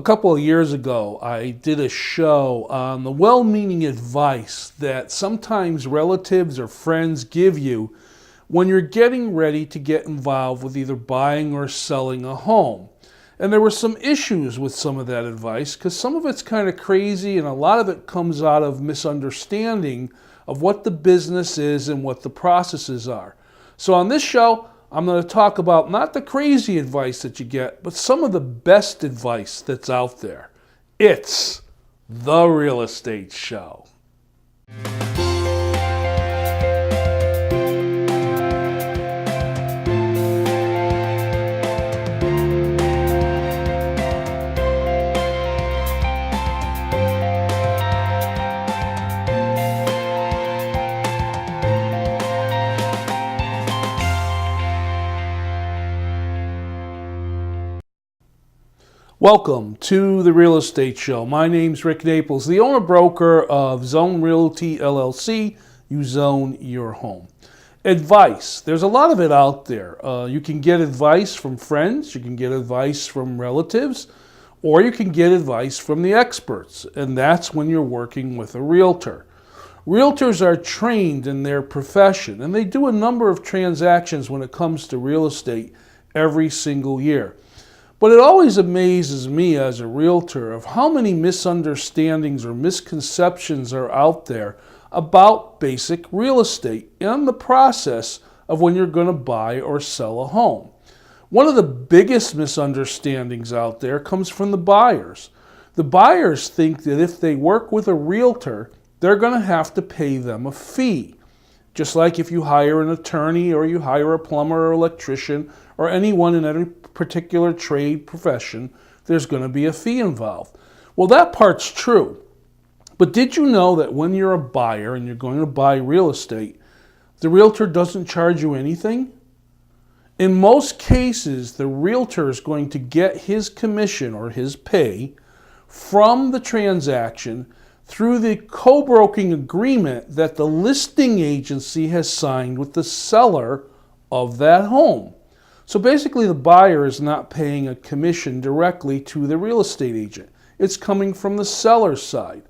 couple of years ago, I did a show on the well-meaning advice that sometimes relatives or friends give you when you're getting ready to get involved with either buying or selling a home. And there were some issues with some of that advice because some of it's kind of crazy and a lot of it comes out of misunderstanding of what the business is and what the processes are. So on this show, I'm going to talk about not the crazy advice that you get, but some of the best advice that's out there. It's The Real Estate Show. Welcome to The Real Estate Show. My name's Rick Naples, the owner-broker of Zone Realty, LLC. You zone your home. Advice. There's a lot of it out there. You can get advice from friends, you can get advice from relatives, or you can get advice from the experts, and that's when you're working with a realtor. Realtors are trained in their profession, and they do a number of transactions when it comes to real estate every single year. But it always amazes me as a realtor of how many misunderstandings or misconceptions are out there about basic real estate and the process of when you're going to buy or sell a home. One of the biggest misunderstandings out there comes from the buyers. The buyers think that if they work with a realtor, they're going to have to pay them a fee. Just like if you hire an attorney or you hire a plumber or electrician or anyone in any particular trade profession, there's going to be a fee involved. Well, that part's true. But did you know that when you're a buyer and you're going to buy real estate, the realtor doesn't charge you anything? In most cases, the realtor is going to get his commission or his pay from the transaction through the co-broking agreement that the listing agency has signed with the seller of that home. So basically the buyer is not paying a commission directly to the real estate agent. It's coming from the seller's side.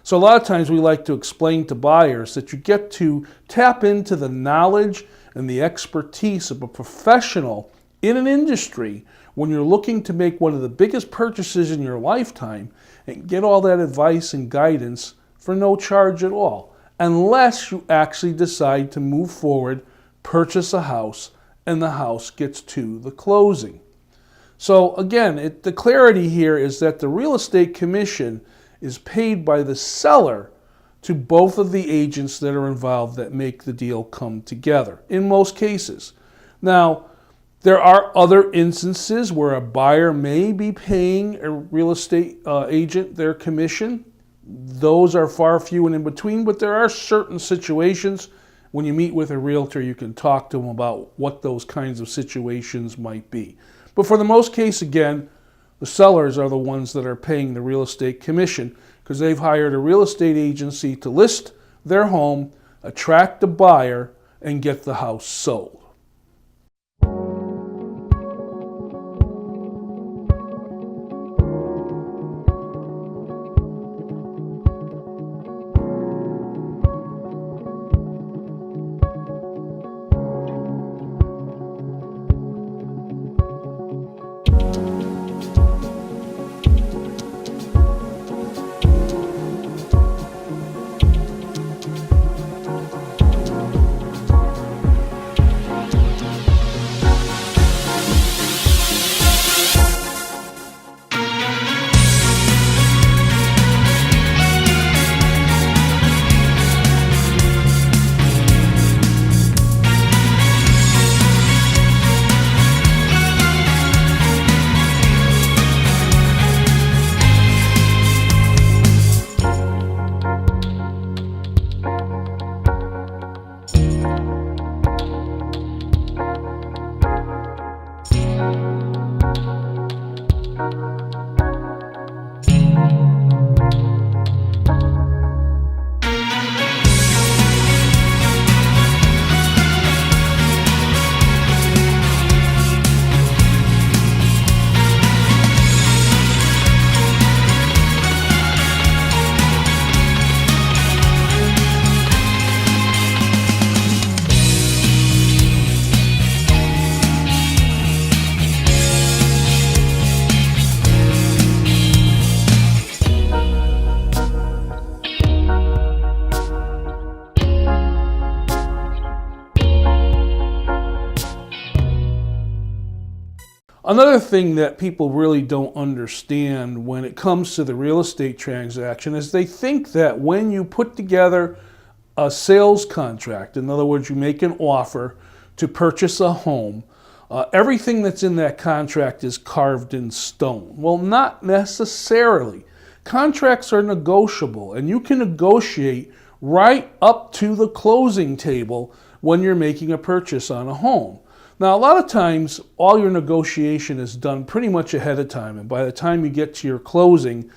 So a lot of times we like to explain to buyers that you get to tap into the knowledge and the expertise of a professional in an industry when you're looking to make one of the biggest purchases in your lifetime and get all that advice and guidance for no charge at all, unless you actually decide to move forward, purchase a house, and the house gets to the closing. So again, the clarity here is that the real estate commission is paid by the seller to both of the agents that are involved that make the deal come together, in most cases. Now, there are other instances where a buyer may be paying a real estate agent their commission. Those are far few and in between, but there are certain situations. When you meet with a realtor, you can talk to them about what those kinds of situations might be. But for the most case, again, the sellers are the ones that are paying the real estate commission because they've hired a real estate agency to list their home, attract a buyer, and get the house sold. Another thing that people really don't understand when it comes to the real estate transaction is they think that when you put together a sales contract, in other words, you make an offer to purchase a home, everything that's in that contract is carved in stone. Well, not necessarily. Contracts are negotiable, and you can negotiate right up to the closing table when you're making a purchase on a home. Now, a lot of times, all your negotiation is done pretty much ahead of time, and by the time you get to your closing,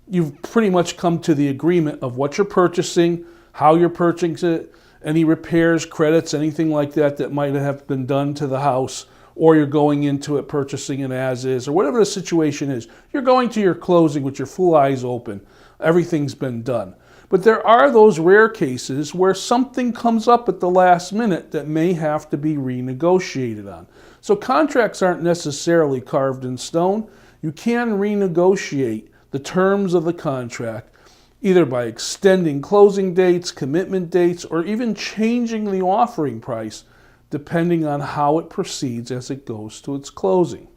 you've pretty much come to the agreement of what you're purchasing, how you're purchasing it, any repairs, credits, anything like that that might have been done to the house, or you're going into it purchasing it as is, or whatever the situation is. You're going to your closing with your full eyes open. Everything's been done. But there are those rare cases where something comes up at the last minute that may have to be renegotiated on. So contracts aren't necessarily carved in stone. You can renegotiate the terms of the contract either by extending closing dates, commitment dates, or even changing the offering price depending on how it proceeds as it goes to its closing.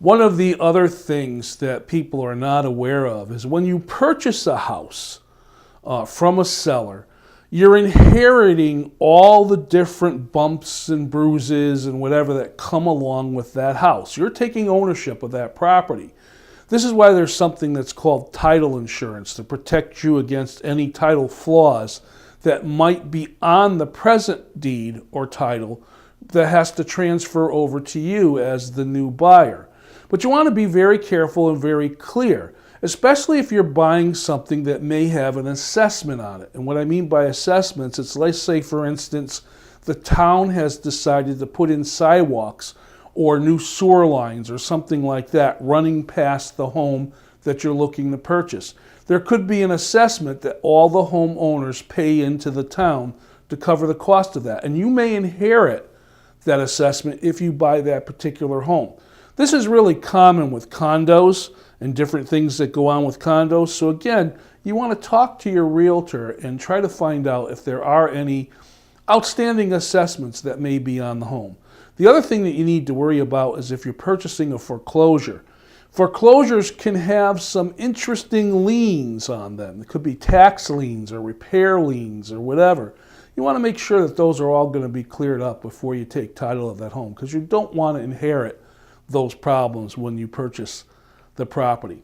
One of the other things that people are not aware of is when you purchase a house from a seller, you're inheriting all the different bumps and bruises and whatever that come along with that house. You're taking ownership of that property. This is why there's something that's called title insurance to protect you against any title flaws that might be on the present deed or title that has to transfer over to you as the new buyer. But you want to be very careful and very clear, especially if you're buying something that may have an assessment on it. And what I mean by assessments, it's let's say, for instance, the town has decided to put in sidewalks or new sewer lines or something like that running past the home that you're looking to purchase. There could be an assessment that all the homeowners pay into the town to cover the cost of that. And you may inherit that assessment if you buy that particular home. This is really common with condos and different things that go on with condos. So again, you want to talk to your realtor and try to find out if there are any outstanding assessments that may be on the home. The other thing that you need to worry about is if you're purchasing a foreclosure. Foreclosures can have some interesting liens on them. It could be tax liens or repair liens or whatever. You want to make sure that those are all going to be cleared up before you take title of that home, because you don't want to inherit those problems when you purchase the property.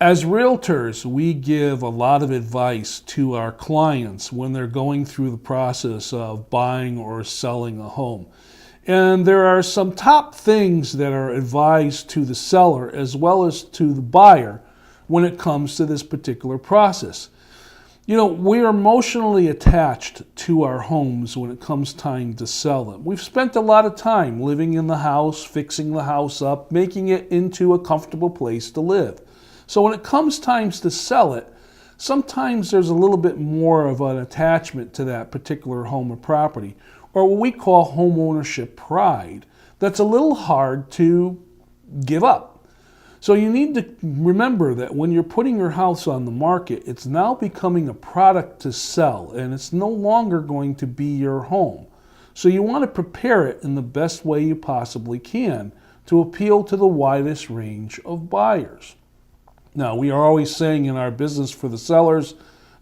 As realtors, we give a lot of advice to our clients when they're going through the process of buying or selling a home. And there are some top things that are advised to the seller as well as to the buyer when it comes to this particular process. You know, we are emotionally attached to our homes when it comes time to sell them. We've spent a lot of time living in the house, fixing the house up, making it into a comfortable place to live. So when it comes times to sell it, sometimes there's a little bit more of an attachment to that particular home or property, or what we call home ownership pride, that's a little hard to give up. So you need to remember that when you're putting your house on the market, it's now becoming a product to sell, and it's no longer going to be your home. So you want to prepare it in the best way you possibly can to appeal to the widest range of buyers. Now, we are always saying in our business for the sellers,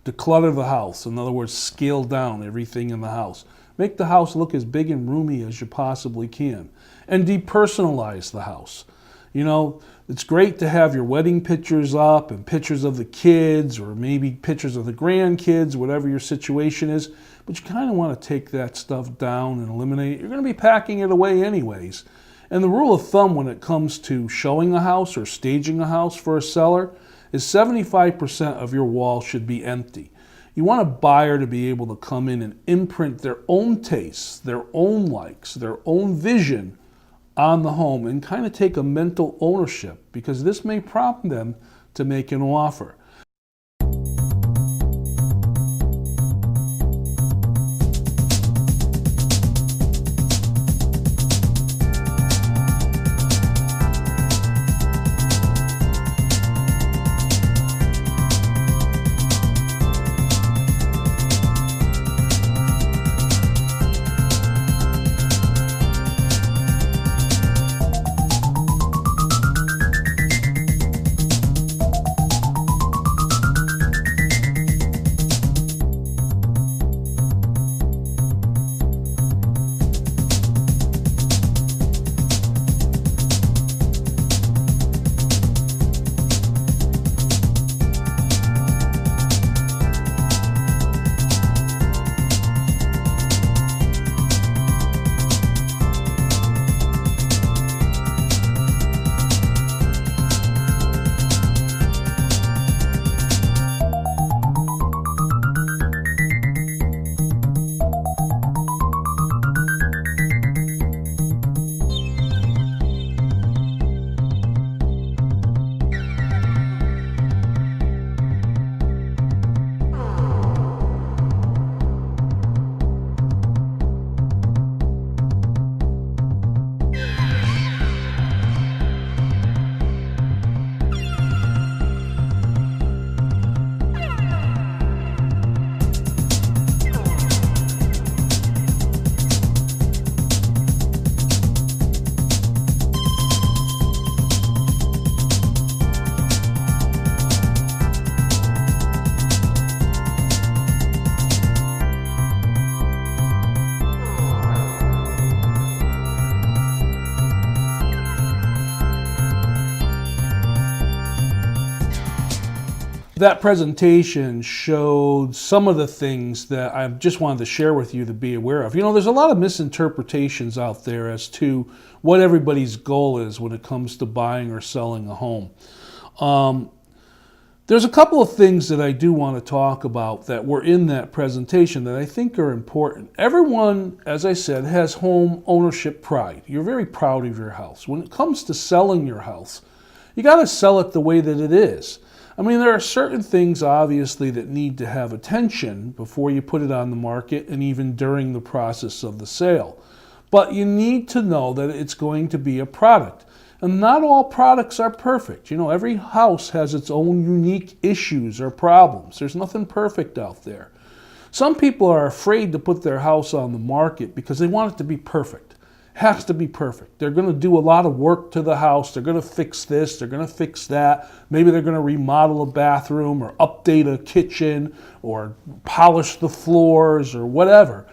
declutter the house. In other words, scale down everything in the house. Make the house look as big and roomy as you possibly can. And depersonalize the house. You know, it's great to have your wedding pictures up and pictures of the kids or maybe pictures of the grandkids, whatever your situation is, but you kind of want to take that stuff down and eliminate it. You're going to be packing it away anyways. And the rule of thumb when it comes to showing a house or staging a house for a seller is 75% of your wall should be empty. You want a buyer to be able to come in and imprint their own tastes, their own likes, their own vision on the home and kind of take a mental ownership, because this may prompt them to make an offer. That presentation showed some of the things that I just wanted to share with you to be aware of. You know, there's a lot of misinterpretations out there as to what everybody's goal is when it comes to buying or selling a home. There's a couple of things that I do want to talk about that were in that presentation that I think are important. Everyone, as I said, has home ownership pride. You're very proud of your house. When it comes to selling your house, you got to sell it the way that it is. I mean, there are certain things, obviously, that need to have attention before you put it on the market and even during the process of the sale. But you need to know that it's going to be a product. And not all products are perfect. You know, every house has its own unique issues or problems. There's nothing perfect out there. Some people are afraid to put their house on the market because they want it to be perfect. It has to be perfect. They're going to do a lot of work to the house. They're going to fix this. They're going to fix that. Maybe they're going to remodel a bathroom or update a kitchen or polish the floors or whatever.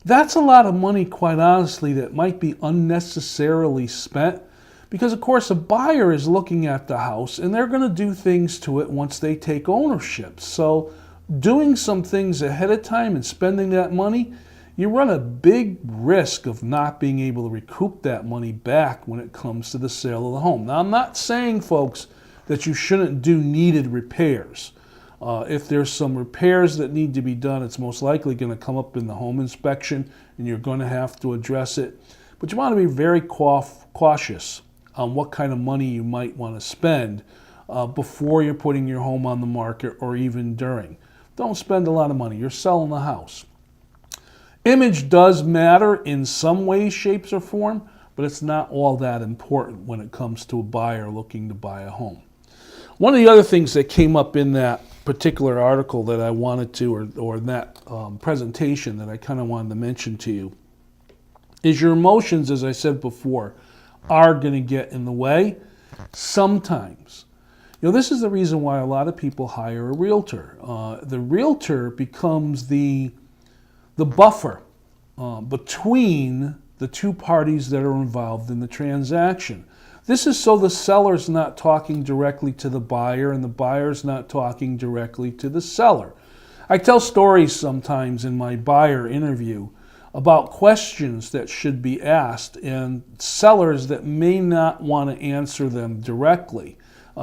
That's a lot of money, quite honestly, that might be unnecessarily spent Because, of course, a buyer is looking at the house and they're going to do things to it once they take ownership. So doing some things ahead of time and spending that money, you run a big risk of not being able to recoup that money back when it comes to the sale of the home. Now, I'm not saying, folks, that you shouldn't do needed repairs. If there's some repairs that need to be done, it's most likely going to come up in the home inspection and you're going to have to address it. But you want to be very cautious on what kind of money you might want to spend before you're putting your home on the market or even during. Don't spend a lot of money. You're selling the house. Image does matter in some ways, shapes, or form, but it's not all that important when it comes to a buyer looking to buy a home. One of the other things that came up in that particular article that I wanted to, or in that presentation that I kind of wanted to mention to you, is your emotions, as I said before, are going to get in the way sometimes. You know, this is the reason why a lot of people hire a realtor. The realtor becomes the buffer between the two parties that are involved in the transaction. This is so the seller's not talking directly to the buyer and the buyer's not talking directly to the seller. I tell stories sometimes in my buyer interview about questions that should be asked and sellers that may not want to answer them directly.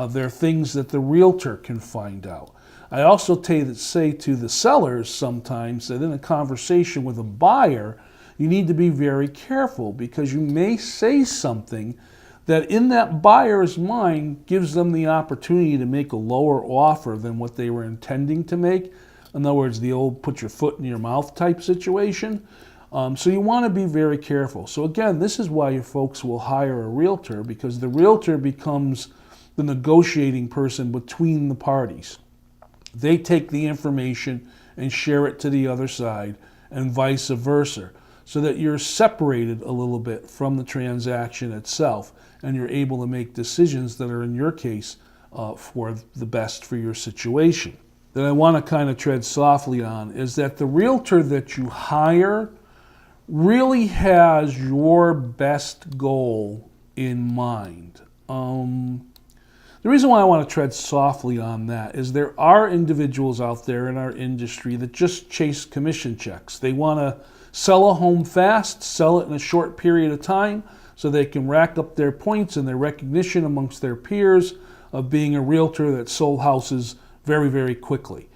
They're things that the realtor can find out. I also say to the sellers sometimes that in a conversation with a buyer, you need to be very careful because you may say something that in that buyer's mind gives them the opportunity to make a lower offer than what they were intending to make. In other words, the old put your foot in your mouth type situation. So you want to be very careful. So again, this is why you folks will hire a realtor, because the realtor becomes the negotiating person between the parties. They take the information and share it to the other side and vice versa, so that you're separated a little bit from the transaction itself and you're able to make decisions that are, in your case, for the best for your situation. That I want to kind of tread softly on is that the realtor that you hire really has your best goal in mind. The reason why I want to tread softly on that is there are individuals out there in our industry that just chase commission checks. They want to sell a home fast, sell it in a short period of time so they can rack up their points and their recognition amongst their peers of being a realtor that sold houses very, very quickly.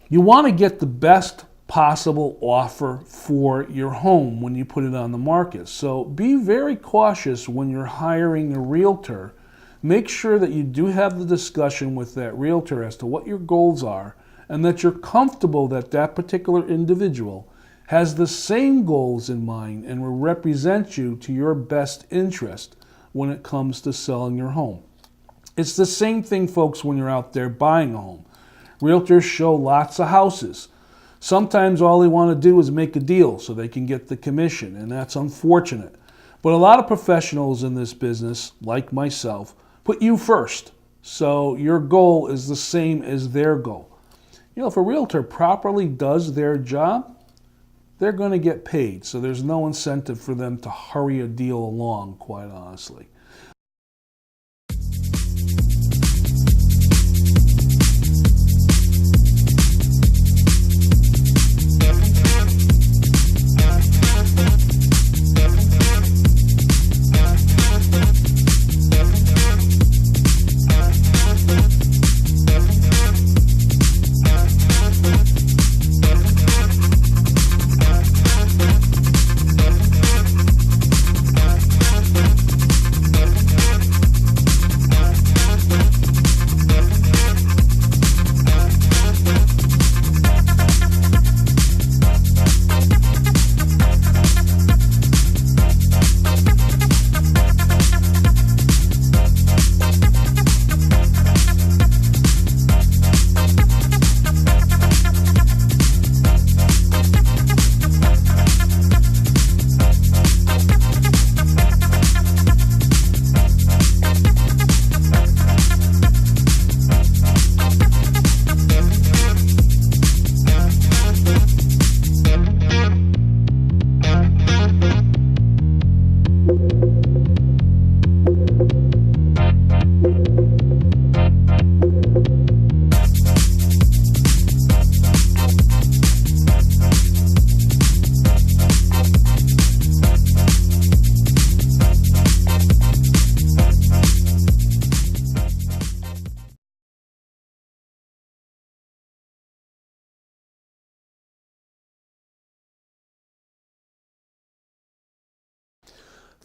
You want to get the best possible offer for your home when you put it on the market. So be very cautious when you're hiring a realtor. Make sure that you do have the discussion with that realtor as to what your goals are and that you're comfortable that that particular individual has the same goals in mind and will represent you to your best interest when it comes to selling your home. It's the same thing, folks, when you're out there buying a home. Realtors show lots of houses. Sometimes all they want to do is make a deal so they can get the commission, and that's unfortunate. But a lot of professionals in this business, like myself, put you first. So your goal is the same as their goal. You know, if a realtor properly does their job, they're going to get paid. So there's no incentive for them to hurry a deal along, quite honestly.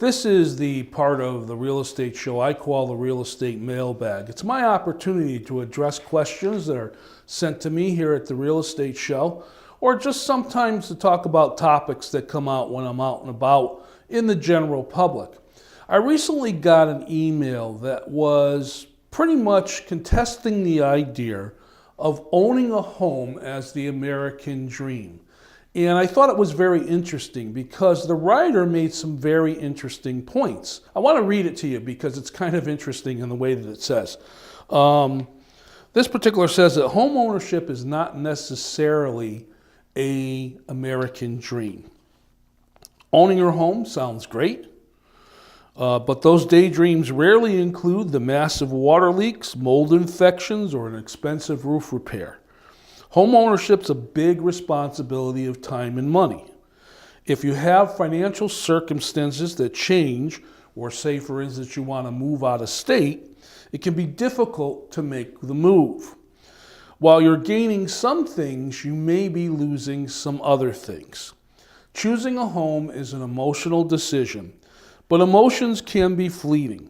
This is the part of the real estate show I call the real estate mailbag. It's my opportunity to address questions that are sent to me here at the real estate show, or just sometimes to talk about topics that come out when I'm out and about in the general public. I recently got an email that was pretty much contesting the idea of owning a home as the American dream. And I thought it was very interesting because the writer made some very interesting points. I want to read it to you because it's kind of interesting in the way that it says. This particular says that home ownership is not necessarily an American dream. Owning your home sounds great, but those daydreams rarely include the massive water leaks, mold infections, or an expensive roof repair. Home ownership's a big responsibility of time and money. If you have financial circumstances that change, or say for instance you want to move out of state, it can be difficult to make the move. While you're gaining some things, you may be losing some other things. Choosing a home is an emotional decision, but emotions can be fleeting.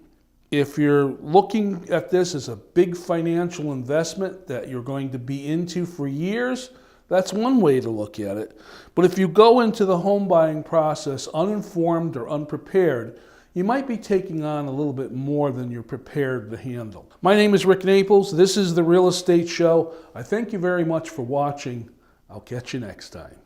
If you're looking at this as a big financial investment that you're going to be into for years, that's one way to look at it. But if you go into the home buying process uninformed or unprepared, you might be taking on a little bit more than you're prepared to handle. My name is Rick Naples. This is The Real Estate Show. I thank you very much for watching. I'll catch you next time.